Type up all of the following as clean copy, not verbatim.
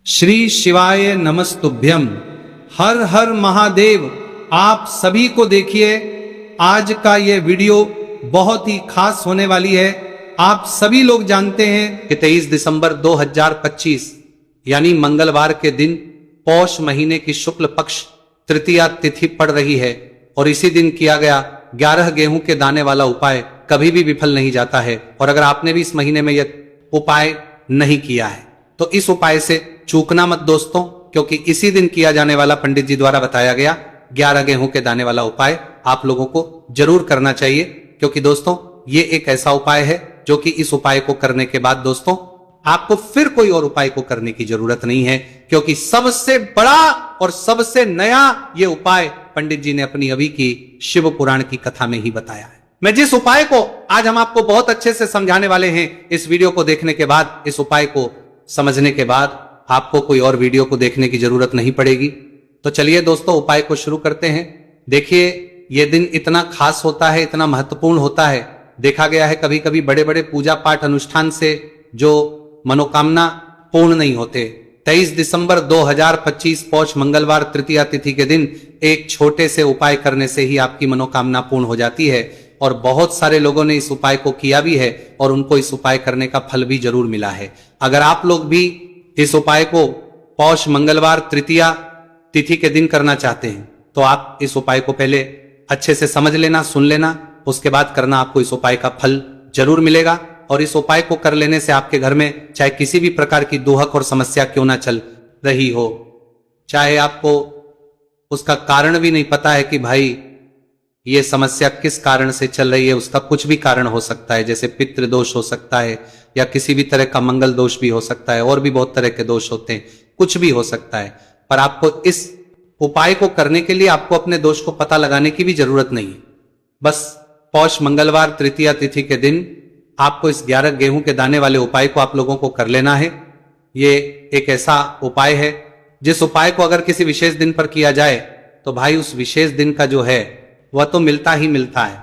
श्री शिवाय नमस्तुभ्यम। हर हर महादेव। आप सभी को देखिए, आज का ये वीडियो बहुत ही खास होने वाली है। आप सभी लोग जानते हैं कि 23 दिसंबर 2025 यानी मंगलवार के दिन पौष महीने की शुक्ल पक्ष तृतीया तिथि पड़ रही है और इसी दिन किया गया 11 गेहूं के दाने वाला उपाय कभी भी विफल नहीं जाता है। और अगर आपने भी इस महीने में यह उपाय नहीं किया है तो इस उपाय से चूकना मत दोस्तों, क्योंकि इसी दिन किया जाने वाला पंडित जी द्वारा बताया गया 11 गेहूं के दाने वाला उपाय आप लोगों को जरूर करना चाहिए। क्योंकि दोस्तों ये एक ऐसा उपाय है जो कि इस उपाय को करने के बाद दोस्तों आपको फिर कोई और उपाय को करने की जरूरत नहीं है, क्योंकि सबसे बड़ा और सबसे नया ये उपाय पंडित जी ने अपनी अभी की शिव पुराण की कथा में ही बताया है। मैं जिस उपाय को आज हम आपको बहुत अच्छे से समझाने वाले हैं, इस वीडियो को देखने के बाद, इस उपाय को समझने के बाद आपको कोई और वीडियो को देखने की जरूरत नहीं पड़ेगी। तो चलिए दोस्तों उपाय को शुरू करते हैं। देखिए ये दिन इतना खास होता है, इतना महत्वपूर्ण होता है। देखा गया है कभी कभी बड़े बड़े पूजा पाठ अनुष्ठान से जो मनोकामना पूर्ण नहीं होते। 23 दिसंबर 2025 पौष मंगलवार तृतीया तिथि के दिन एक छोटे से उपाय करने से ही आपकी मनोकामना पूर्ण हो जाती है। और बहुत सारे लोगों ने इस उपाय को किया भी है और उनको इस उपाय करने का फल भी जरूर मिला है। अगर आप लोग भी इस उपाय को पौष मंगलवार तृतीया तिथि के दिन करना चाहते हैं तो आप इस उपाय को पहले अच्छे से समझ लेना, सुन लेना, उसके बाद करना। आपको इस उपाय का फल जरूर मिलेगा। और इस उपाय को कर लेने से आपके घर में चाहे किसी भी प्रकार की दुहक और समस्या क्यों ना चल रही हो, चाहे आपको उसका कारण भी नहीं पता है कि भाई ये समस्या किस कारण से चल रही है, उसका कुछ भी कारण हो सकता है, जैसे पितृदोष हो सकता है या किसी भी तरह का मंगल दोष भी हो सकता है, और भी बहुत तरह के दोष होते हैं, कुछ भी हो सकता है। पर आपको इस उपाय को करने के लिए आपको अपने दोष को पता लगाने की भी जरूरत नहीं है। बस पौष मंगलवार तृतीया तिथि के दिन आपको इस 11 गेहूं के दाने वाले उपाय को आप लोगों को कर लेना है। ये एक ऐसा उपाय है जिस उपाय को अगर किसी विशेष दिन पर किया जाए तो भाई उस विशेष दिन का जो है वह तो मिलता ही मिलता है।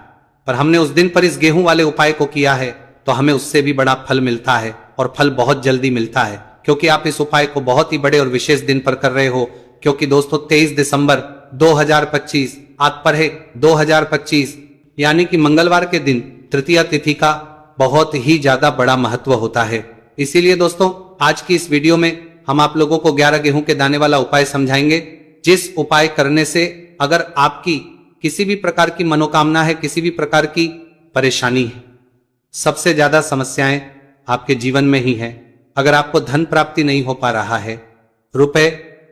पर हमने उस दिन पर इस गेहूं वाले उपाय को किया है तो हमें उससे भी बड़ा फल मिलता है, और फल बहुत जल्दी मिलता है, क्योंकि आप इस उपाय को बहुत ही बड़े और विशेष दिन पर कर रहे हो। क्योंकि दोस्तों 23 दिसंबर 2025 आज पर है 2025 यानी कि मंगलवार के दिन तृतीया तिथि का बहुत ही ज्यादा बड़ा महत्व होता है। इसीलिए दोस्तों आज की इस वीडियो में हम आप लोगों को 11 गेहूं के दाने वाला उपाय समझाएंगे, जिस उपाय करने से अगर आपकी किसी भी प्रकार की मनोकामना है, किसी भी प्रकार की परेशानी है, सबसे ज्यादा समस्याएं आपके जीवन में ही है। अगर आपको धन प्राप्ति नहीं हो पा रहा है, रुपए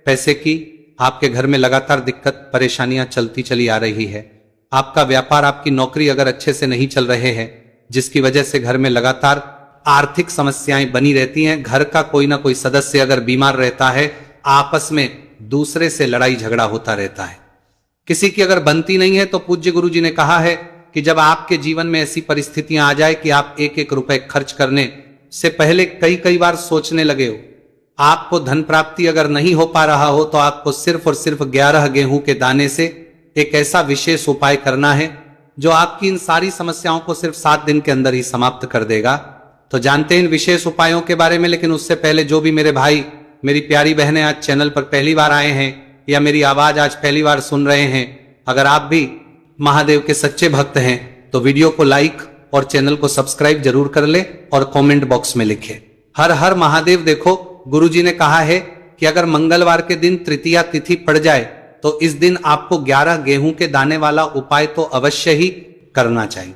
पैसे की आपके घर में लगातार दिक्कत परेशानियां चलती चली आ रही है, आपका व्यापार आपकी नौकरी अगर अच्छे से नहीं चल रहे हैं, जिसकी वजह से घर में लगातार आर्थिक समस्याएं बनी रहती हैं, घर का कोई ना कोई सदस्य अगर बीमार रहता है, आपस में दूसरे से लड़ाई झगड़ा होता रहता है, किसी की अगर बनती नहीं है, तो पूज्य गुरु जी ने कहा है कि जब आपके जीवन में ऐसी परिस्थितियां आ जाए कि आप एक एक रुपए खर्च करने से पहले कई कई बार सोचने लगे हो, आपको धन प्राप्ति अगर नहीं हो पा रहा हो, तो आपको सिर्फ और सिर्फ 11 गेहूं के दाने से एक ऐसा विशेष उपाय करना है जो आपकी इन सारी समस्याओं को सिर्फ 7 दिन के अंदर ही समाप्त कर देगा। तो जानते हैं इन विशेष उपायों के बारे में, लेकिन उससे पहले जो भी मेरे भाई मेरी प्यारी बहनें आज चैनल पर पहली बार आए हैं या मेरी आवाज आज पहली बार सुन रहे हैं, अगर आप भी महादेव के सच्चे भक्त हैं तो वीडियो को लाइक और चैनल को सब्सक्राइब जरूर कर ले और कमेंट बॉक्स में लिखे हर हर महादेव। देखो गुरुजी ने कहा है कि अगर मंगलवार के दिन तृतीया तिथि पड़ जाए तो इस दिन आपको 11 गेहूं के दाने वाला उपाय तो अवश्य ही करना चाहिए।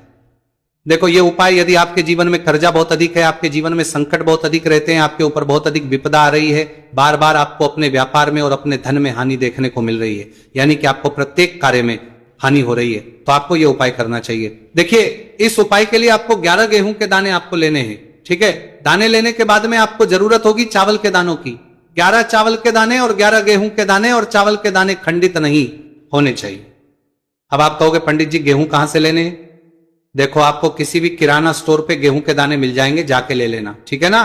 देखो ये उपाय, यदि आपके जीवन में कर्जा बहुत अधिक है, आपके जीवन में संकट बहुत अधिक रहते हैं, आपके ऊपर बहुत अधिक विपदा आ रही है, बार बार आपको अपने व्यापार में और अपने धन में हानि देखने को मिल रही है, यानी कि आपको प्रत्येक कार्य में हानि हो रही है, तो आपको यह उपाय करना चाहिए। देखिए इस उपाय के लिए आपको 11 गेहूं के दाने आपको लेने हैं, ठीक है। दाने लेने के बाद में आपको जरूरत होगी चावल के दानों की। 11 चावल के दाने और 11 गेहूं के दाने, और चावल के दाने खंडित नहीं होने चाहिए। अब आप कहोगे पंडित जी गेहूं कहां से लेने हैं? देखो आपको किसी भी किराना स्टोर पे गेहूं के दाने मिल जाएंगे, जाके ले लेना, ठीक है ना।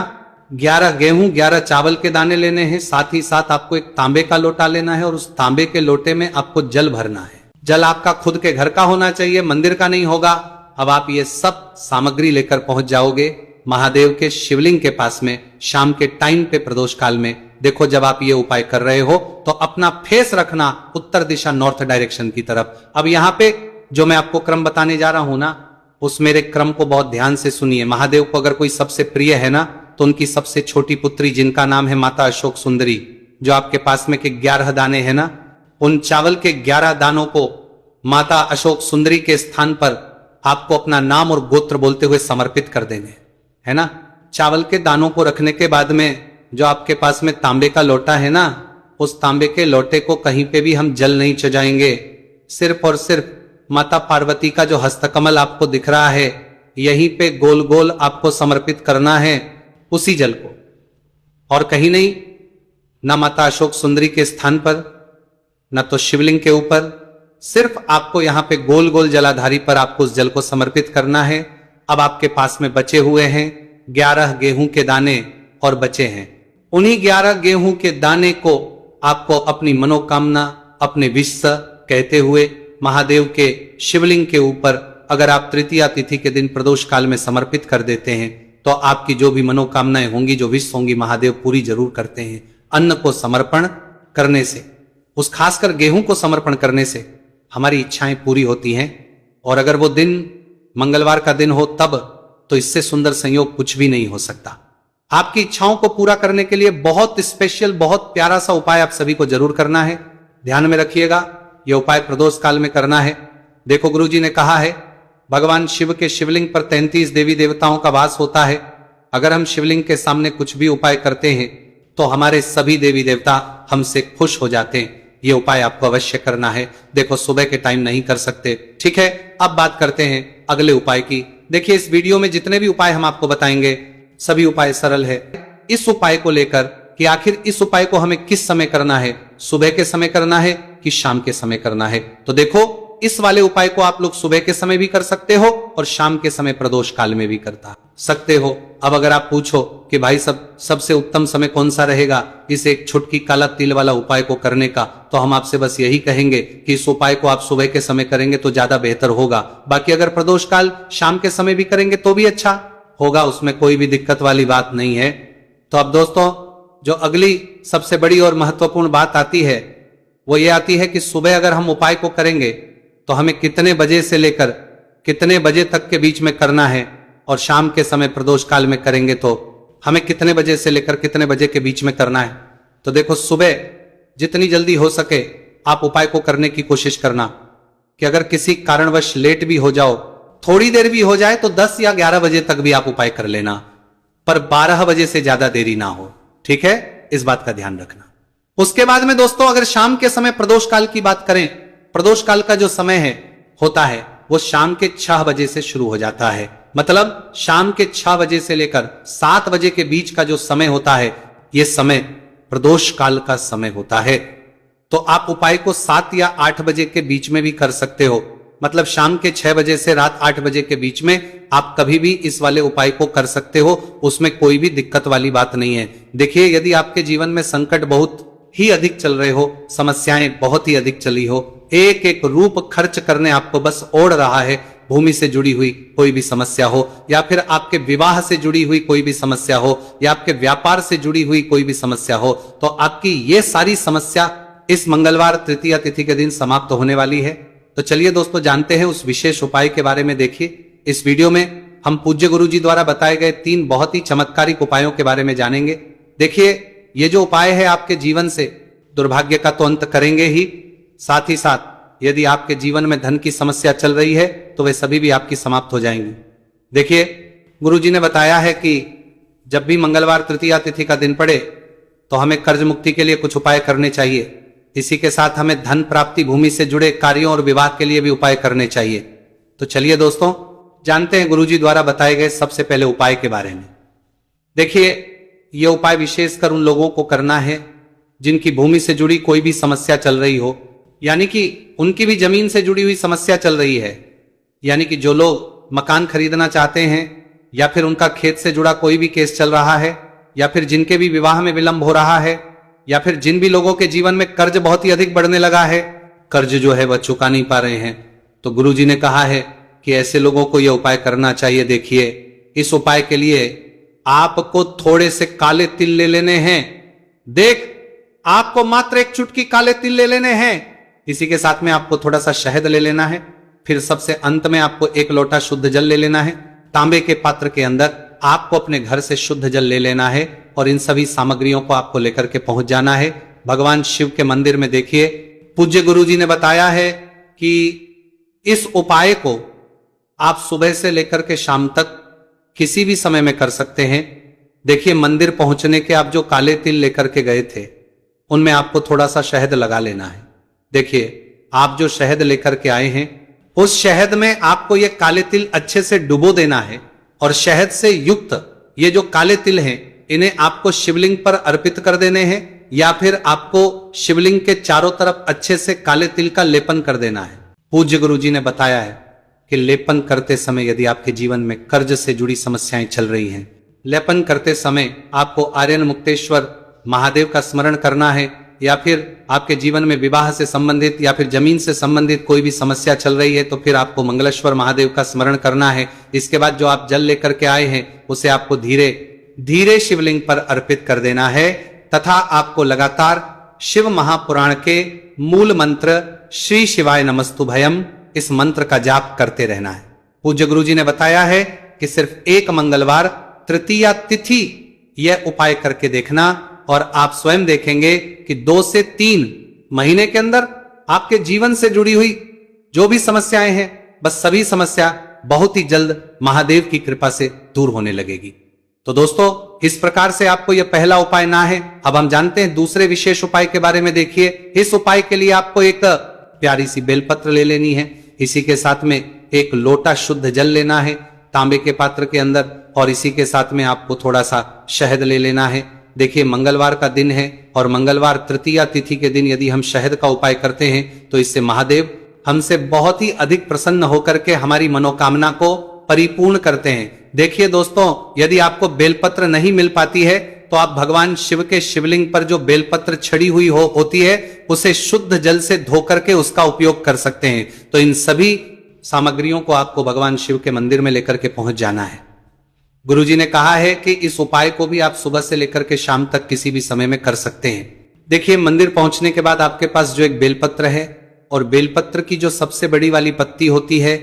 11 गेहूं 11 चावल के दाने लेने हैं। साथ ही साथ आपको एक तांबे का लोटा लेना है और उस तांबे के लोटे में आपको जल भरना है। जल आपका खुद के घर का होना चाहिए, मंदिर का नहीं होगा। अब आप ये सब सामग्री लेकर पहुंच जाओगे महादेव के शिवलिंग के पास में शाम के टाइम पे प्रदोष काल में, देखो जब आप ये उपाय कर रहे हो तो अपना फेस रखना उत्तर दिशा नॉर्थ डायरेक्शन की तरफ। अब यहाँ पे जो मैं आपको क्रम बताने जा रहा हूं ना, उस मेरे क्रम को बहुत ध्यान से सुनिए। महादेव को अगर कोई सबसे प्रिय है ना, तो उनकी सबसे छोटी पुत्री जिनका नाम है माता अशोक सुंदरी, जो आपके पास में के 11 दाने हैं ना, उन चावल के 11 दानों को माता अशोक सुंदरी के स्थान पर आपको अपना नाम और गोत्र बोलते हुए समर्पित कर देंगे, है ना। चावल के दानों को रखने के बाद में जो आपके पास में तांबे का लोटा है ना, उस तांबे के लोटे को कहीं पे भी हम जल नहीं चढ़ाएंगे, सिर्फ और सिर्फ माता पार्वती का जो हस्तकमल आपको दिख रहा है यहीं पे गोल गोल आपको समर्पित करना है उसी जल को, और कहीं नहीं, ना माता अशोक सुंदरी के स्थान पर, ना तो शिवलिंग के ऊपर, सिर्फ आपको यहां पे गोल गोल जलाधारी पर आपको उस जल को समर्पित करना है। अब आपके पास में बचे हुए हैं 11 गेहूं के दाने और बचे हैं, उन्हीं 11 गेहूं के दाने को आपको अपनी मनोकामना, अपने विश्व कहते हुए महादेव के शिवलिंग के ऊपर अगर आप तृतीया तिथि के दिन प्रदोष काल में समर्पित कर देते हैं तो आपकी जो भी मनोकामनाएं होंगी, जो विश होंगी, महादेव पूरी जरूर करते हैं। अन्न को समर्पण करने से, उस खासकर गेहूं को समर्पण करने से हमारी इच्छाएं पूरी होती हैं, और अगर वो दिन मंगलवार का दिन हो तब तो इससे सुंदर संयोग कुछ भी नहीं हो सकता। आपकी इच्छाओं को पूरा करने के लिए बहुत स्पेशल, बहुत प्यारा सा उपाय आप सभी को जरूर करना है। ध्यान में रखिएगा, यह उपाय प्रदोष काल में करना है। देखो गुरुजी ने कहा है भगवान शिव के शिवलिंग पर 33 देवी देवताओं का वास होता है। अगर हम शिवलिंग के सामने कुछ भी उपाय करते हैं तो हमारे सभी देवी देवता हमसे खुश हो जाते हैं। यह उपाय आपको अवश्य करना है। देखो सुबह के टाइम नहीं कर सकते, ठीक है। अब बात करते हैं अगले उपाय की। देखिए इस वीडियो में जितने भी उपाय हम आपको बताएंगे सभी उपाय सरल है। इस उपाय को लेकर कि आखिर इस उपाय को हमें किस समय करना है, सुबह के समय करना है कि शाम के समय करना है, तो देखो इस वाले उपाय को आप लोग सुबह के समय भी कर सकते हो और शाम के समय प्रदोष काल में भी करता सकते हो। अब अगर आप पूछो कि भाई सबसे उत्तम समय कौन सा रहेगा इस एक छुटकी काला तिल वाला उपाय को करने का, तो हम आपसे बस यही कहेंगे कि इस उपाय को आप सुबह के समय करेंगे तो ज्यादा बेहतर होगा। बाकी अगर प्रदोष काल शाम के समय भी करेंगे तो भी अच्छा होगा, उसमें कोई भी दिक्कत वाली बात नहीं है। तो अब दोस्तों जो अगली सबसे बड़ी और महत्वपूर्ण बात आती है वो ये आती है कि सुबह अगर हम उपाय को करेंगे तो हमें कितने बजे से लेकर कितने बजे तक के बीच में करना है, और शाम के समय प्रदोष काल में करेंगे तो हमें कितने बजे से लेकर कितने बजे के बीच में करना है। तो देखो सुबह जितनी जल्दी हो सके आप उपाय को करने की कोशिश करना, कि अगर किसी कारणवश लेट भी हो जाओ, थोड़ी देर भी हो जाए तो 10 या 11 बजे तक भी आप उपाय कर लेना, पर 12 बजे से ज्यादा देरी ना हो, ठीक है, इस बात का ध्यान रखना। उसके बाद में दोस्तों अगर शाम के समय प्रदोष काल की बात करें, प्रदोष काल का जो समय होता है वो शाम के 6 बजे से शुरू हो जाता है। मतलब शाम के 6 बजे से लेकर 7 बजे के बीच का जो समय होता है ये समय प्रदोष काल का समय होता है। तो आप उपाय को 7 या 8 बजे के बीच में भी कर सकते हो। मतलब शाम के 6 बजे से रात 8 बजे के बीच में आप कभी भी इस वाले उपाय को कर सकते हो, उसमें कोई भी दिक्कत वाली बात नहीं है। देखिए यदि आपके जीवन में संकट बहुत ही अधिक चल रहे हो, समस्याएं बहुत ही अधिक चली हो, एक एक रूप खर्च करने आपको बस ओढ़ रहा है, भूमि से जुड़ी हुई कोई भी समस्या हो, या फिर आपके विवाह से जुड़ी हुई कोई भी समस्या हो, या आपके व्यापार से जुड़ी हुई कोई भी समस्या हो, तो आपकी ये सारी समस्या इस मंगलवार तृतीया तिथि के दिन समाप्त होने वाली है। तो चलिए दोस्तों जानते हैं उस विशेष उपाय के बारे में। देखिए इस वीडियो में हम पूज्य गुरु जी द्वारा बताए गए 3 बहुत ही चमत्कारिक उपायों के बारे में जानेंगे। देखिए ये जो उपाय है आपके जीवन से दुर्भाग्य का तो अंत करेंगे ही, साथ ही साथ यदि आपके जीवन में धन की समस्या चल रही है तो वे सभी भी आपकी समाप्त हो जाएंगी। देखिए गुरुजी ने बताया है कि जब भी मंगलवार तृतीया तिथि का दिन पड़े तो हमें कर्ज मुक्ति के लिए कुछ उपाय करने चाहिए। इसी के साथ हमें धन प्राप्ति, भूमि से जुड़े कार्यों और विवाह के लिए भी उपाय करने चाहिए। तो चलिए दोस्तों जानते हैं गुरुजी द्वारा बताए गए सबसे पहले उपाय के बारे में। देखिए यह उपाय विशेषकर उन लोगों को करना है जिनकी भूमि से जुड़ी कोई भी समस्या चल रही हो, यानी कि उनकी भी जमीन से जुड़ी हुई समस्या चल रही है, यानी कि जो लोग मकान खरीदना चाहते हैं, या फिर उनका खेत से जुड़ा कोई भी केस चल रहा है, या फिर जिनके भी विवाह में विलंब हो रहा है, या फिर जिन भी लोगों के जीवन में कर्ज बहुत ही अधिक बढ़ने लगा है, कर्ज जो है वह चुका नहीं पा रहे हैं, तो गुरुजी ने कहा है कि ऐसे लोगों को यह उपाय करना चाहिए। देखिए इस उपाय के लिए आपको थोड़े से काले तिल ले लेने हैं, देख, आपको मात्र एक चुटकी काले तिल ले लेने हैं। इसी के साथ में आपको थोड़ा सा शहद ले लेना है। फिर सबसे अंत में आपको एक लोटा शुद्ध जल ले लेना है। तांबे के पात्र के अंदर आपको अपने घर से शुद्ध जल ले लेना है और इन सभी सामग्रियों को आपको लेकर के पहुंच जाना है भगवान शिव के मंदिर में। देखिए, पूज्य गुरु जी ने बताया है कि इस उपाय को आप सुबह से लेकर के शाम तक किसी भी समय में कर सकते हैं। देखिए, मंदिर पहुंचने के आप जो काले तिल लेकर के गए थे उनमें आपको थोड़ा सा शहद लगा लेना है। देखिए, आप जो शहद लेकर के आए हैं उस शहद में आपको ये काले तिल अच्छे से डुबो देना है और शहद से युक्त ये जो काले तिल हैं इन्हें आपको शिवलिंग पर अर्पित कर देने हैं या फिर आपको शिवलिंग के चारों तरफ अच्छे से काले तिल का लेपन कर देना है। पूज्य गुरु जी ने बताया है कि लेपन करते समय यदि आपके जीवन में कर्ज से जुड़ी समस्याएं चल रही हैं, लेपन करते समय आपको आर्यन मुक्तेश्वर महादेव का स्मरण करना है या फिर आपके जीवन में विवाह से संबंधित या फिर जमीन से संबंधित कोई भी समस्या चल रही है तो फिर आपको मंगलेश्वर महादेव का स्मरण करना है। इसके बाद जो आप जल लेकर के आए हैं उसे आपको धीरे धीरे शिवलिंग पर अर्पित कर देना है तथा आपको लगातार शिव महापुराण के मूल मंत्र श्री शिवाय नमस्तुभयम इस मंत्र का जाप करते रहना है। पूज्य गुरु जी ने बताया है कि सिर्फ एक मंगलवार तृतीया तिथि यह उपाय करके देखना और आप स्वयं देखेंगे कि 2 से 3 महीने के अंदर आपके जीवन से जुड़ी हुई जो भी समस्याएं हैं बस सभी समस्या बहुत ही जल्द महादेव की कृपा से दूर होने लगेगी। तो दोस्तों, इस प्रकार से आपको यह पहला उपाय ना है। अब हम जानते हैं दूसरे विशेष उपाय के बारे में। देखिए, इस उपाय के लिए आपको एक प्यारी सी बेलपत्र ले लेनी है। इसी के साथ में एक लोटा शुद्ध जल लेना है तांबे के पात्र के अंदर और इसी के साथ में आपको थोड़ा सा शहद ले लेना है। देखिए, मंगलवार का दिन है और मंगलवार तृतीया तिथि के दिन यदि हम शहद का उपाय करते हैं तो इससे महादेव हमसे बहुत ही अधिक प्रसन्न होकर के हमारी मनोकामना को परिपूर्ण करते हैं। देखिए दोस्तों, यदि आपको बेलपत्र नहीं मिल पाती है तो आप भगवान शिव के शिवलिंग पर जो बेलपत्र छड़ी हुई होती है उसे शुद्ध जल से धो करके उसका उपयोग कर सकते हैं। तो इन सभी सामग्रियों को आपको भगवान शिव के मंदिर में लेकर के पहुंच जाना है। गुरुजी ने कहा है कि इस उपाय को भी आप सुबह से लेकर के शाम तक किसी भी समय में कर सकते हैं। देखिए, मंदिर पहुंचने के बाद आपके पास जो एक बेलपत्र है और बेलपत्र की जो सबसे बड़ी वाली पत्ती होती है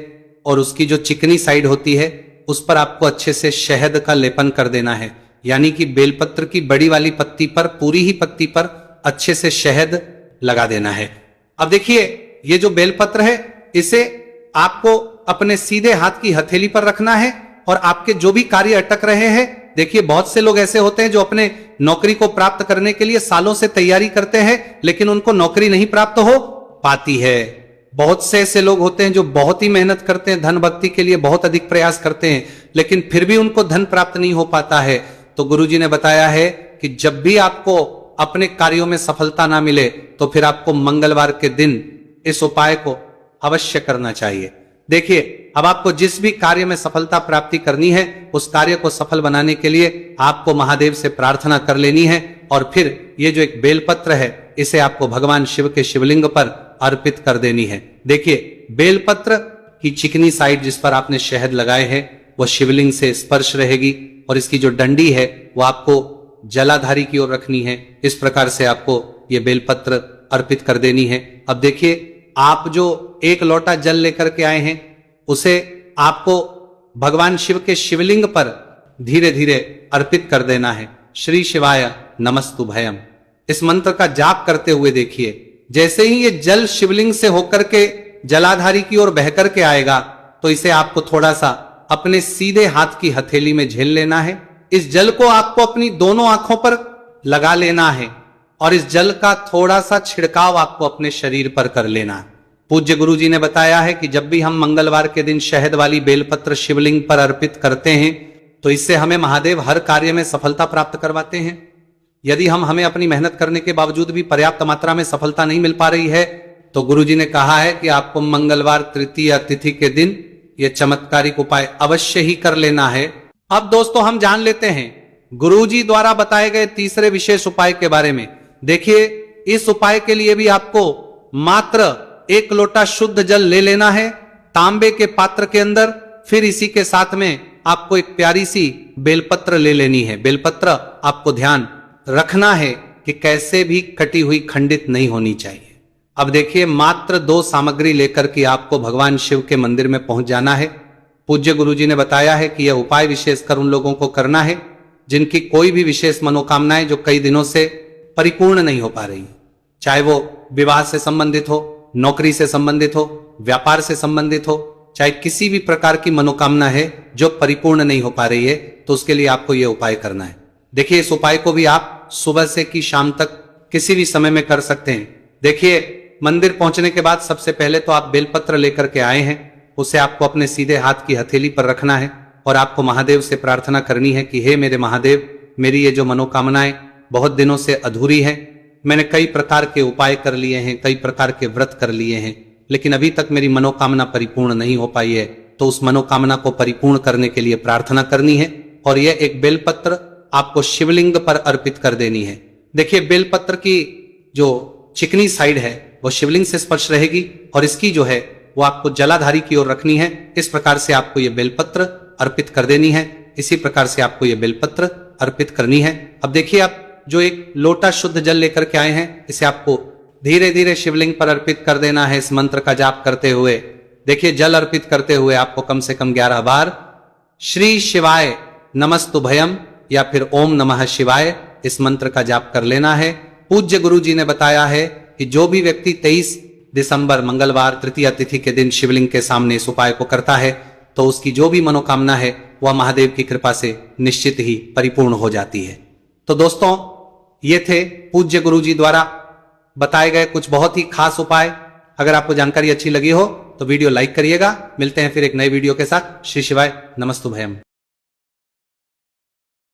और उसकी जो चिकनी साइड होती है उस पर आपको अच्छे से शहद का लेपन कर देना है। यानी कि बेलपत्र की बड़ी वाली पत्ती पर, पूरी ही पत्ती पर अच्छे से शहद लगा देना है। अब देखिए, ये जो बेलपत्र है इसे आपको अपने सीधे हाथ की हथेली पर रखना है और आपके जो भी कार्य अटक रहे हैं, देखिए बहुत से लोग ऐसे होते हैं जो अपने नौकरी को प्राप्त करने के लिए सालों से तैयारी करते हैं लेकिन उनको नौकरी नहीं प्राप्त हो पाती है। बहुत से ऐसे लोग होते हैं जो बहुत ही मेहनत करते हैं, धन भक्ति के लिए बहुत अधिक प्रयास करते हैं लेकिन फिर भी उनको धन प्राप्त नहीं हो पाता है। तो गुरुजी ने बताया है कि जब भी आपको अपने कार्यों में सफलता ना मिले तो फिर आपको मंगलवार के दिन इस उपाय को अवश्य करना चाहिए। देखिए, अब आपको जिस भी कार्य में सफलता प्राप्ति करनी है उस कार्य को सफल बनाने के लिए आपको महादेव से प्रार्थना कर लेनी है और फिर ये जो एक बेलपत्र है इसे आपको भगवान शिव के शिवलिंग पर अर्पित कर देनी है। देखिए, बेलपत्र की चिकनी साइड जिस पर आपने शहद लगाए हैं वह शिवलिंग से स्पर्श रहेगी और इसकी जो डंडी है वो आपको जलाधारी की ओर रखनी है। इस प्रकार से आपको ये बेलपत्र अर्पित कर देनी है। अब देखिए, आप जो एक लोटा जल लेकर के आए हैं उसे आपको भगवान शिव के शिवलिंग पर धीरे धीरे अर्पित कर देना है। श्री शिवाय नमस्तुभयम इस मंत्र का जाप करते हुए देखिए, जैसे ही ये जल शिवलिंग से होकर के जलाधारी की ओर बहकर के आएगा तो इसे आपको थोड़ा सा अपने सीधे हाथ की हथेली में झेल लेना है। इस जल को आपको अपनी दोनों आंखों पर लगा लेना है और इस जल का थोड़ा सा छिड़काव आपको अपने शरीर पर कर लेना है। पूज्य गुरु जी ने बताया है कि जब भी हम मंगलवार के दिन शहद वाली बेलपत्र शिवलिंग पर अर्पित करते हैं तो इससे हमें महादेव हर कार्य में सफलता प्राप्त करवाते हैं। यदि हमें अपनी मेहनत करने के बावजूद भी पर्याप्त मात्रा में सफलता नहीं मिल पा रही है तो गुरु जी ने कहा है कि आपको मंगलवार तृतीया तिथि के दिन यह चमत्कारिक उपाय अवश्य ही कर लेना है। अब दोस्तों, हम जान लेते हैं गुरु जी द्वारा बताए गए तीसरे विशेष उपाय के बारे में। देखिए, इस उपाय के लिए भी आपको मात्र एक लोटा शुद्ध जल ले लेना है तांबे के पात्र के अंदर। फिर इसी के साथ में आपको एक प्यारी सी बेलपत्र ले लेनी है। बेलपत्र आपको ध्यान रखना है कि कैसे भी कटी हुई खंडित नहीं होनी चाहिए। अब देखिए, मात्र 2 सामग्री लेकर के आपको भगवान शिव के मंदिर में पहुंच जाना है। पूज्य गुरुजी ने बताया है कि यह उपाय विशेषकर उन लोगों को करना है जिनकी कोई भी विशेष मनोकामनाएं जो कई दिनों से परिपूर्ण नहीं हो पा रही, चाहे वो विवाह से संबंधित हो, नौकरी से संबंधित हो, व्यापार से संबंधित हो, चाहे किसी भी प्रकार की मनोकामना है जो परिपूर्ण नहीं हो पा रही है, तो उसके लिए आपको यह उपाय करना है। देखिए, इस उपाय को भी आप सुबह से की शाम तक किसी भी समय में कर सकते हैं। देखिए, मंदिर पहुंचने के बाद सबसे पहले तो आप बेलपत्र लेकर के आए हैं, उसे आपको अपने सीधे हाथ की हथेली पर रखना है और आपको महादेव से प्रार्थना करनी है कि हे मेरे महादेव, मेरी ये जो मनोकामनाएं बहुत दिनों से अधूरी है, मैंने कई प्रकार के उपाय कर लिए हैं, कई प्रकार के व्रत कर लिए हैं, लेकिन अभी तक मेरी मनोकामना परिपूर्ण नहीं हो पाई है, तो उस मनोकामना को परिपूर्ण करने के लिए प्रार्थना करनी है और यह एक बेलपत्र आपको शिवलिंग पर अर्पित कर देनी है। देखिए, बेलपत्र की जो चिकनी साइड है वो शिवलिंग से स्पर्श रहेगी और इसकी जो है वो आपको जलाधारी की ओर रखनी है। इस प्रकार से आपको ये बेलपत्र अर्पित कर देनी है। इसी प्रकार से आपको ये बेलपत्र अर्पित करनी है। अब देखिए, आप जो एक लोटा शुद्ध जल लेकर के आए हैं, इसे आपको धीरे धीरे शिवलिंग पर अर्पित कर देना है। इस मंत्र का जाप करते हुए, देखिए, जल अर्पित करते हुए आपको कम से कम 11 बार श्री शिवाय नमस्तुभयम या फिर ओम नमः शिवाय इस मंत्र का जाप कर लेना है। पूज्य गुरु जी ने बताया है कि जो भी व्यक्ति 23 दिसंबर मंगलवार तृतीया तिथि के दिन शिवलिंग के सामने इस उपाय को करता है तो उसकी जो भी मनोकामना है वह महादेव की कृपा से निश्चित ही परिपूर्ण हो जाती है। तो दोस्तों, ये थे पूज्य गुरु जी द्वारा बताए गए कुछ बहुत ही खास उपाय। अगर आपको जानकारी अच्छी लगी हो तो वीडियो लाइक करिएगा। मिलते हैं फिर एक नए वीडियो के साथ। श्री शिवाय नमस्तुभयम।